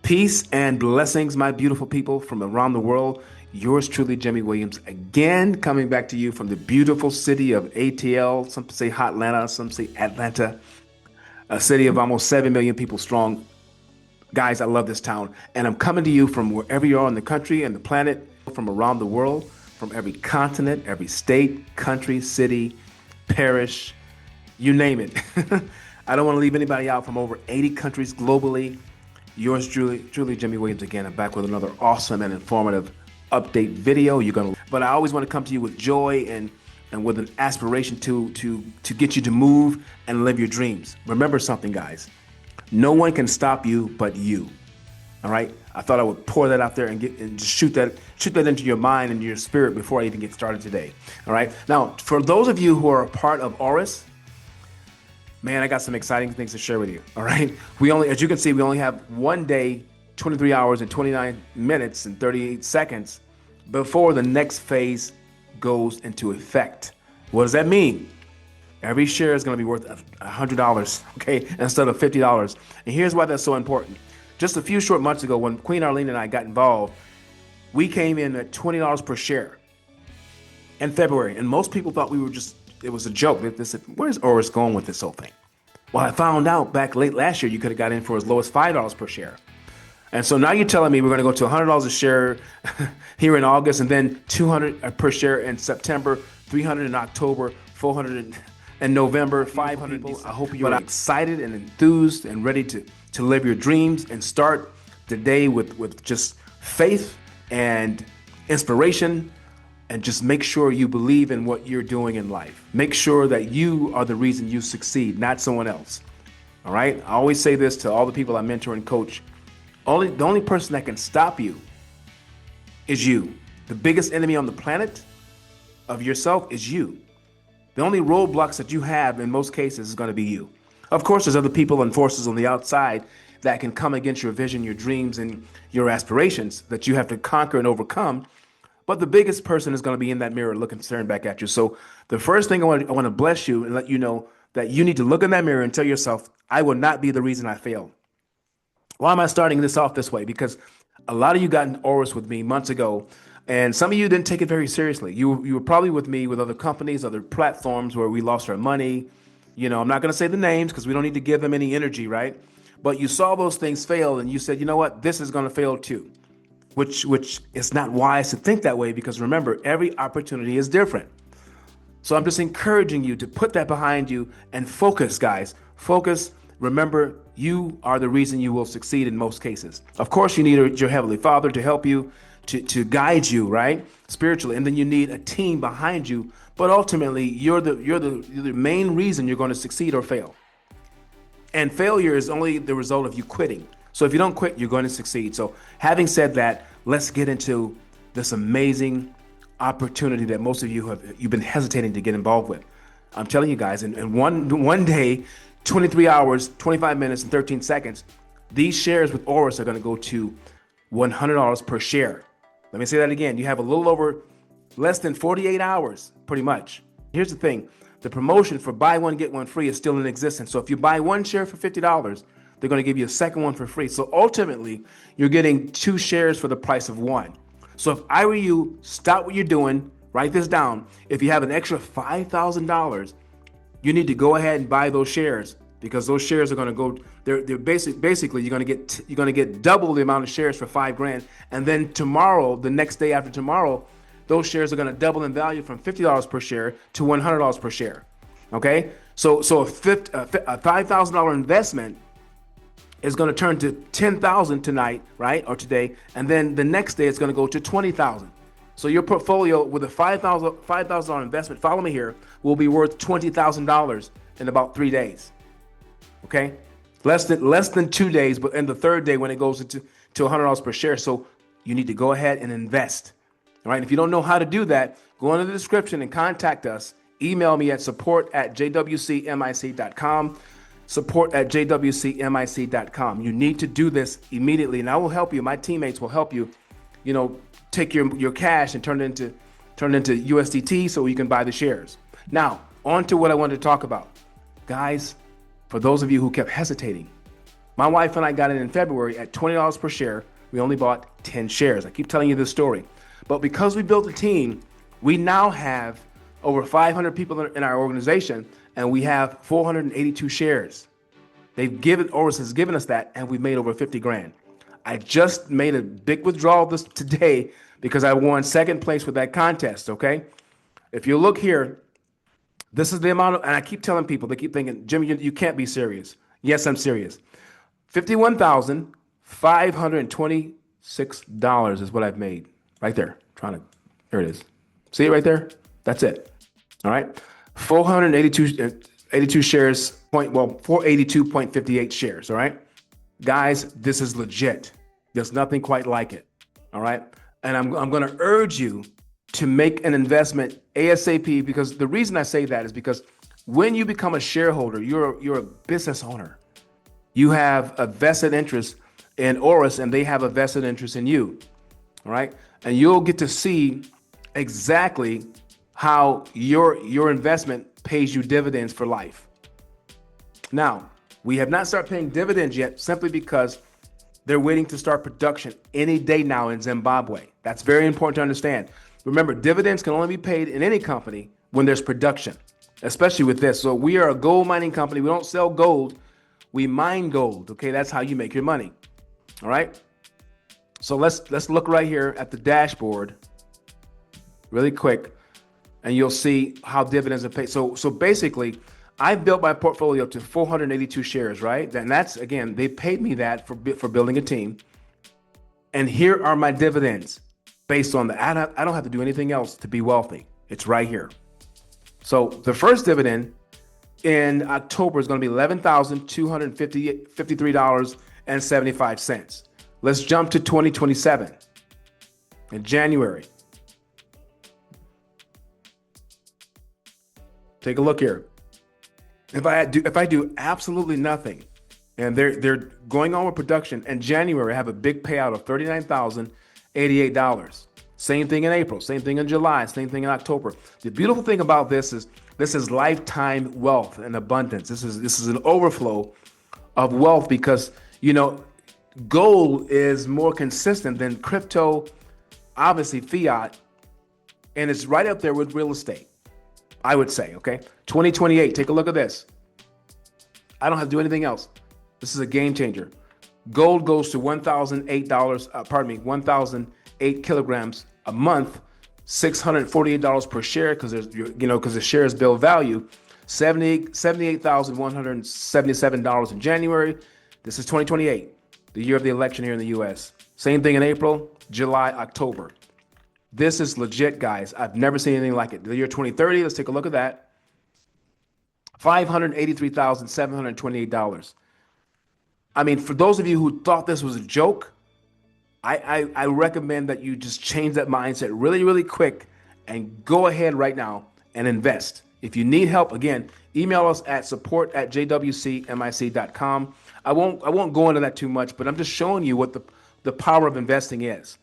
Peace and blessings, my beautiful people from around the world. Yours truly, Jimmie Williams, again coming back to you from the beautiful city of ATL. Some say Hotlanta, some say Atlanta, a city of almost 7 million people strong. Guys, I love this town. And I'm coming to you from wherever you are in the country and the planet, from around the world, from every continent, every state, country, city, parish, you name it. I don't want to leave anybody out, from over 80 countries globally. Yours truly, Jimmie Williams again. I'm back with another awesome and informative update video. But I always want to come to you with joy and with an aspiration to get you to move and live your dreams. Remember something, guys. No one can stop you but you. All right? I thought I would pour that out there and just shoot that into your mind and your spirit before I even get started today. All right? Now, for those of you who are a part of Orus, man, I got some exciting things to share with you. All right? As you can see, we only have 1 day, 23 hours and 29 minutes and 38 seconds before the next phase goes into effect. What does that mean? Every share is going to be worth $100, okay, instead of $50. And here's why that's so important. Just a few short months ago, when Queen Arlene and I got involved, we came in at $20 per share in February. And most people thought it was a joke. They said, where's Orus going with this whole thing? Well, I found out back late last year, you could have got in for as low as $5 per share. And so now you're telling me we're going to go to $100 a share here in August, and then $200 per share in September, $300 in October, $400 in November, $500. I hope you're excited and enthused and ready to live your dreams and start the day with just faith and inspiration, and just make sure you believe in what you're doing in life. Make sure that you are the reason you succeed, not someone else. All right? I always say this to all the people I mentor and coach. The only person that can stop you is you. The biggest enemy on the planet of yourself is you. The only roadblocks that you have in most cases is going to be you. Of course, there's other people and forces on the outside that can come against your vision, your dreams, and your aspirations that you have to conquer and overcome. But the biggest person is going to be in that mirror looking staring back at you. So the first thing I want to bless you and let you know that you need to look in that mirror and tell yourself, I will not be the reason I fail. Why am I starting this off this way? Because a lot of you got in Orus with me months ago, and some of you didn't take it very seriously. You were probably with me with other companies, other platforms where we lost our money. You know, I'm not going to say the names because we don't need to give them any energy, right? But you saw those things fail and you said, you know what, this is going to fail too. Which is not wise to think that way, because remember, every opportunity is different. So I'm just encouraging you to put that behind you and focus, guys. Focus. Remember, you are the reason you will succeed in most cases. Of course, you need your Heavenly Father to help you, to guide you, right, spiritually, and then you need a team behind you. But ultimately, you're the main reason you're going to succeed or fail. And failure is only the result of you quitting. So if you don't quit, you're going to succeed. So having said that, let's get into this amazing opportunity that most of you've been hesitating to get involved with. I'm telling you guys, in one day, 23 hours, 25 minutes, and 13 seconds, these shares with Orus are going to go to $100 per share. Let me say that again. You have a little over less than 48 hours, pretty much. Here's the thing. The promotion for buy one, get one free is still in existence. So if you buy one share for $50, they're going to give you a second one for free. So ultimately, you're getting 2 shares for the price of 1. So if I were you, stop what you're doing, write this down. If you have an extra $5,000, you need to go ahead and buy those shares, because those shares are going to go. They're basically you're going to get double the amount of shares for $5,000, and then tomorrow, the next day after tomorrow, those shares are going to double in value from $50 per share to $100 per share. Okay, so a $5,000 investment is going to turn to $10,000 tonight, right, or today, and then the next day it's going to go to $20,000. So your portfolio with a $5,000 investment, follow me here, will be worth $20,000 in about 3 days. Okay, less than 2 days, but in the third day when it goes to $100 per share. So you need to go ahead and invest. All right. If you don't know how to do that, go into the description and contact us. Email me at support@jwcmic.com. support@jwcmic.com. You need to do this immediately, and I will help you. My teammates will help you. You know, take your cash and turn it into USDT so you can buy the shares. Now, on to what I wanted to talk about. Guys, for those of you who kept hesitating, My wife and I got in February at $20 per share. We only bought 10 shares. I keep telling you this story. But because we built a team, we now have over 500 people in our organization, and we have 482 shares. Orus has given us that, and we've made over 50 grand. I just made a big withdrawal today because I won second place with that contest, okay? If you look here, this is the amount of, and I keep telling people, they keep thinking, Jimmie, you can't be serious. Yes, I'm serious. $51,526 is what I've made right there. There it is. See it right there? That's it. All right. 482 shares, 482.58 shares. All right. Guys, this is legit. There's nothing quite like it. All right. And I'm going to urge you to make an investment ASAP, because the reason I say that is because when you become a shareholder, you're a business owner. You have a vested interest in Orus, and they have a vested interest in you. All right. And you'll get to see exactly how your investment pays you dividends for life. Now, we have not started paying dividends yet, simply because they're waiting to start production any day now in Zimbabwe. That's very important to understand. Remember, dividends can only be paid in any company when there's production, especially with this. So we are a gold mining company. We don't sell gold. We mine gold. Okay, that's how you make your money. All right. So let's look right here at the dashboard really quick, and you'll see how dividends are paid. So basically, I've built my portfolio up to 482 shares, right? And that's, again, they paid me that for building a team. And here are my dividends based on that. I don't have to do anything else to be wealthy. It's right here. So the first dividend in October is going to be $11,253.75. Let's jump to 2027 in January. Take a look here. If I do absolutely nothing, and they're going on with production, in January I have a big payout of $39,088. Same thing in April, same thing in July, same thing in October. The beautiful thing about this is lifetime wealth and abundance. This is an overflow of wealth, because gold is more consistent than crypto, obviously fiat, and it's right up there with real estate, I would say. Okay, 2028. Take a look at this. I don't have to do anything else. This is a game changer. Gold goes to $1,008 kilograms a month, $648 per share, because the shares build value. $78,177 in January. This is 2028, the year of the election here in the U.S. Same thing in April, July, October. This is legit, guys. I've never seen anything like it. The year 2030, let's take a look at that. $583,728. I mean, for those of you who thought this was a joke, I recommend that you just change that mindset really, really quick and go ahead right now and invest. If you need help, again, email us at support@jwcmic.com. I won't go into that too much, but I'm just showing you what the power of investing is.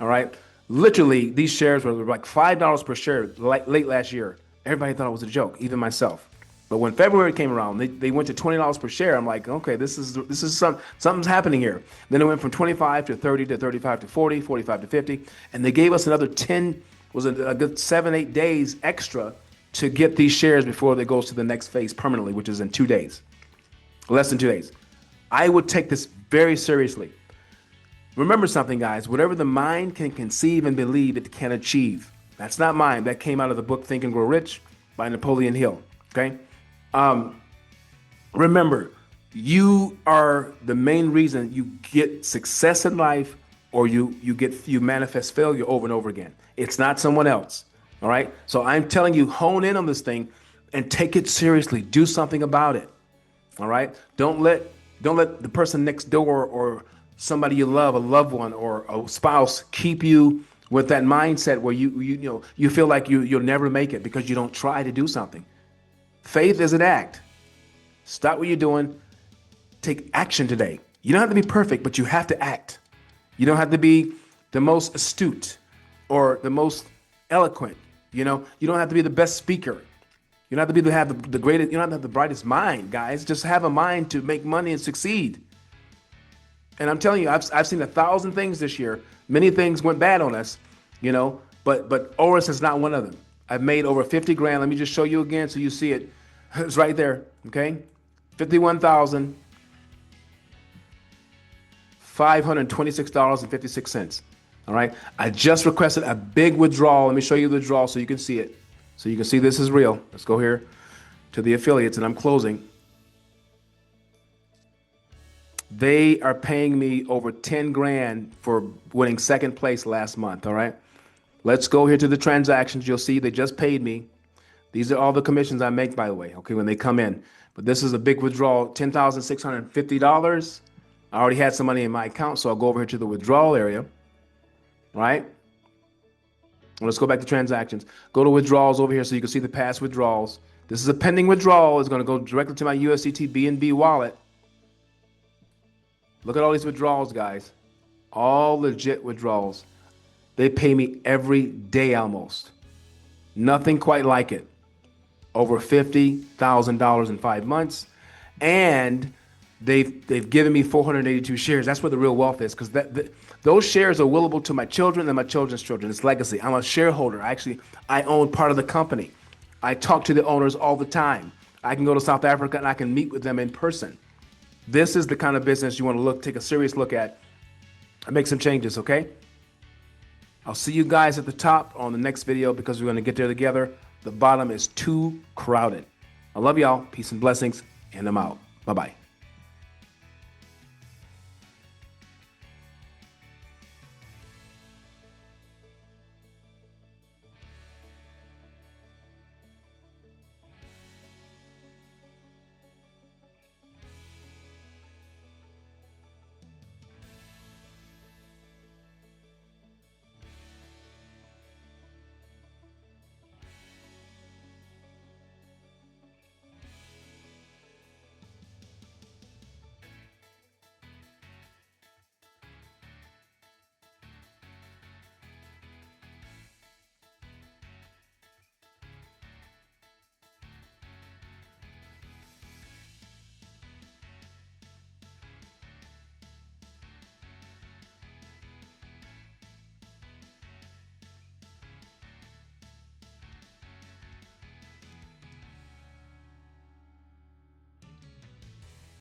All right. Literally, these shares were like $5 per share late last year. Everybody thought it was a joke, even myself. But when February came around, they went to $20 per share. I'm like, okay, this is something's happening here. Then it went from 25 to 30 to 35 to 40, 45 to 50, and they gave us another 10, was a good 7-8 days extra to get these shares before they goes to the next phase permanently, which is in 2 days, less than 2 days. I would take this very seriously. Remember something, guys. Whatever the mind can conceive and believe, it can achieve. That's not mine. That came out of the book Think and Grow Rich by Napoleon Hill. Okay. Remember, you are the main reason you get success in life, or you manifest failure over and over again. It's not someone else. All right. So I'm telling you, hone in on this thing and take it seriously. Do something about it. All right. Don't let the person next door or somebody you love, a loved one or a spouse, keep you with that mindset where you feel like you'll never make it because you don't try to do something. Faith is an act. Stop what you're doing. Take action today. You don't have to be perfect, but you have to act. You don't have to be the most astute or the most eloquent. You don't have to be the best speaker. You don't have to have the greatest. You don't have to have the brightest mind, guys. Just have a mind to make money and succeed. And I'm telling you, I've seen 1,000 things this year. Many things went bad on us, but Orus is not one of them. I've made over 50 grand. Let me just show you again so you see it. It's right there, okay? 51,526.56. All right. I just requested a big withdrawal. Let me show you the withdrawal so you can see it. So you can see this is real. Let's go here to the affiliates, and I'm closing. They are paying me over 10 grand for winning second place last month. All right. Let's go here to the transactions. You'll see they just paid me. These are all the commissions I make, by the way, okay, when they come in. But this is a big withdrawal, $10,650. I already had some money in my account, so I'll go over here to the withdrawal area, right? Let's go back to transactions. Go to withdrawals over here so you can see the past withdrawals. This is a pending withdrawal. It's going to go directly to my USDT BNB wallet. Look at all these withdrawals, guys. All legit withdrawals. They pay me every day almost. Nothing quite like it. Over $50,000 in 5 months. And they've given me 482 shares. That's where the real wealth is, because those shares are willable to my children and my children's children. It's legacy. I'm a shareholder. I own part of the company. I talk to the owners all the time. I can go to South Africa and I can meet with them in person. This is the kind of business you want to take a serious look at and make some changes, okay? I'll see you guys at the top on the next video because we're going to get there together. The bottom is too crowded. I love y'all. Peace and blessings, and I'm out. Bye-bye.